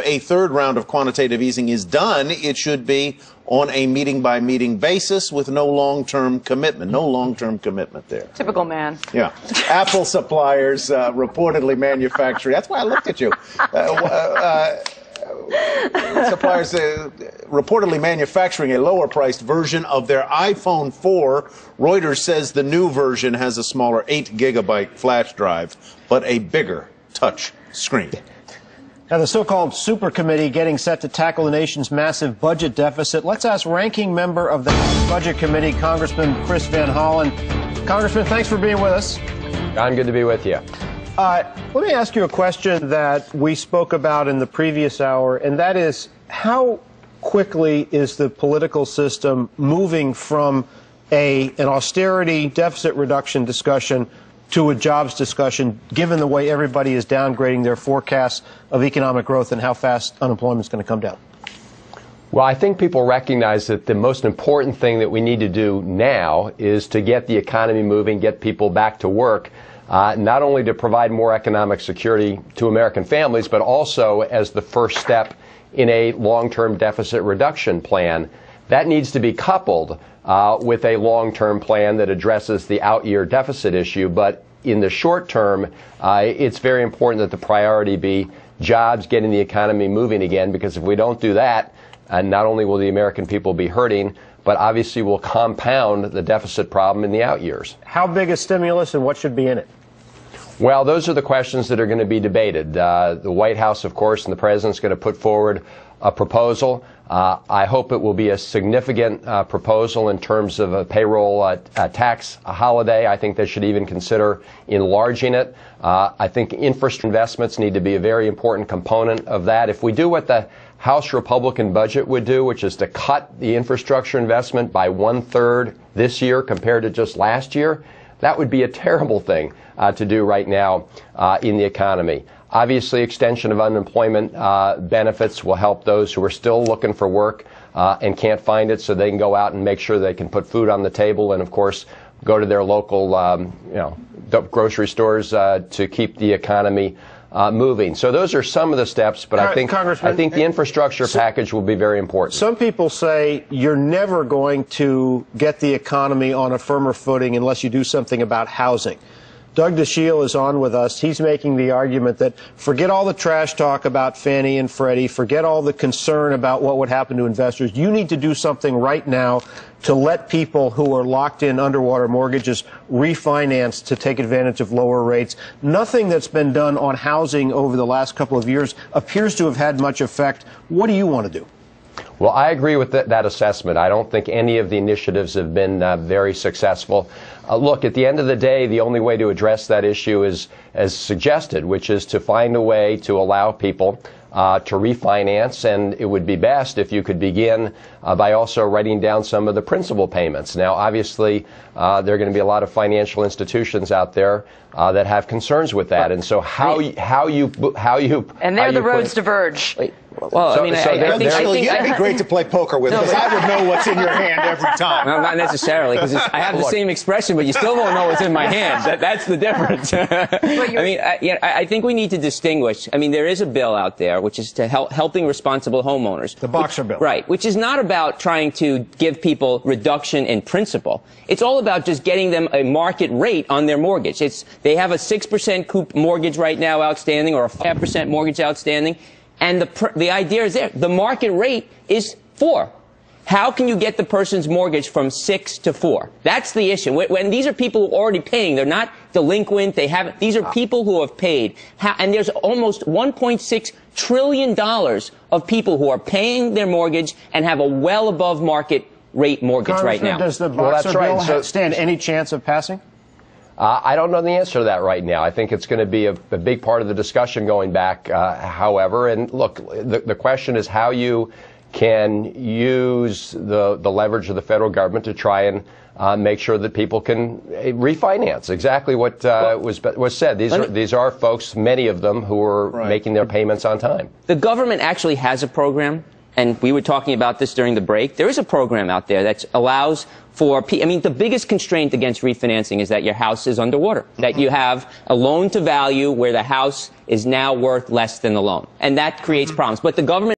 a third round of quantitative easing is done, it should be on a meeting-by-meeting basis with no long-term commitment. No long-term commitment there. Typical man. Yeah. Apple suppliers reportedly manufacturing. That's why I looked at you. Suppliers reportedly manufacturing a lower-priced version of their iPhone 4. Reuters says the new version has a smaller 8-gigabyte flash drive, but a bigger touch screen. Now, the so-called super committee getting set to tackle the nation's massive budget deficit. Let's ask ranking member of the House Budget Committee, Congressman Chris Van Hollen. Congressman, thanks for being with us. John, good to be with you. Let me ask you a question that we spoke about in the previous hour, and that is, how quickly is the political system moving from an austerity deficit reduction discussion to a jobs discussion, given the way everybody is downgrading their forecasts of economic growth and how fast unemployment is going to come down? Well, I think people recognize that the most important thing that we need to do now is to get the economy moving, get people back to work, not only to provide more economic security to American families, but also as the first step in a long-term deficit reduction plan. That needs to be coupled with a long-term plan that addresses the out-year deficit issue. But in the short term, it's very important that the priority be jobs, getting the economy moving again, because if we don't do that, not only will the American people be hurting, but obviously will compound the deficit problem in the out years. How big is stimulus and what should be in it? Well, those are the questions that are going to be debated. The White House, of course, and the President's going to put forward a proposal. I hope it will be a significant proposal in terms of a payroll tax holiday. I think they should even consider enlarging it. I think infrastructure investments need to be a very important component of that. If we do what the House Republican budget would do, which is to cut the infrastructure investment by 1/3 this year compared to just last year, that would be a terrible thing to do right now in the economy. Obviously, extension of unemployment benefits will help those who are still looking for work and can't find it, so they can go out and make sure they can put food on the table, and of course go to their local grocery stores to keep the economy moving. So those are some of the steps, but I think the infrastructure package will be very important. Some people say you're never going to get the economy on a firmer footing unless you do something about housing. Doug DeShiel is on with us. He's making the argument that forget all the trash talk about Fannie and Freddie, forget all the concern about what would happen to investors. You need to do something right now to let people who are locked in underwater mortgages refinance to take advantage of lower rates. Nothing that's been done on housing over the last couple of years appears to have had much effect. What do you want to do? Well, I agree with that assessment. I don't think any of the initiatives have been very successful. Look, at the end of the day, the only way to address that issue is as suggested, which is to find a way to allow people to refinance, and it would be best if you could begin by also writing down some of the principal payments. Now, obviously, there are going to be a lot of financial institutions out there that have concerns with that, and so how you and there the roads diverge. Well, I mean, I think it'd be great to play poker with, because I would know what's in your hand every time. No, not necessarily, because I have the same expression, but you still won't know what's in my hand. That's the difference. I think we need to distinguish. I mean, there is a bill out there which is to helping responsible homeowners. The Boxer bill. Right, which is not about trying to give people reduction in principal. It's all about just getting them a market rate on their mortgage. They have a 6% coup mortgage right now outstanding, or a 5% mortgage outstanding. And the idea is there. The market rate is 4. How can you get the person's mortgage from 6 to 4? That's the issue. When these are people who are already paying, they're not delinquent. These are people who have paid. And there's almost $1.6 trillion of people who are paying their mortgage and have a well above market rate mortgage right now. Does the Boxer bill stand any chance of passing? I don't know the answer to that right now. I think it's going to be a big part of the discussion going back, however. And look, the question is how you can use the leverage of the federal government to try and make sure that people can refinance. Exactly what was said. These are folks, many of them, who are making their payments on time. The government actually has a program. and we were talking about this during the break, there is a program out there that allows for, I mean, the biggest constraint against refinancing is that your house is underwater, that you have a loan to value where the house is now worth less than the loan. And that creates problems. But the government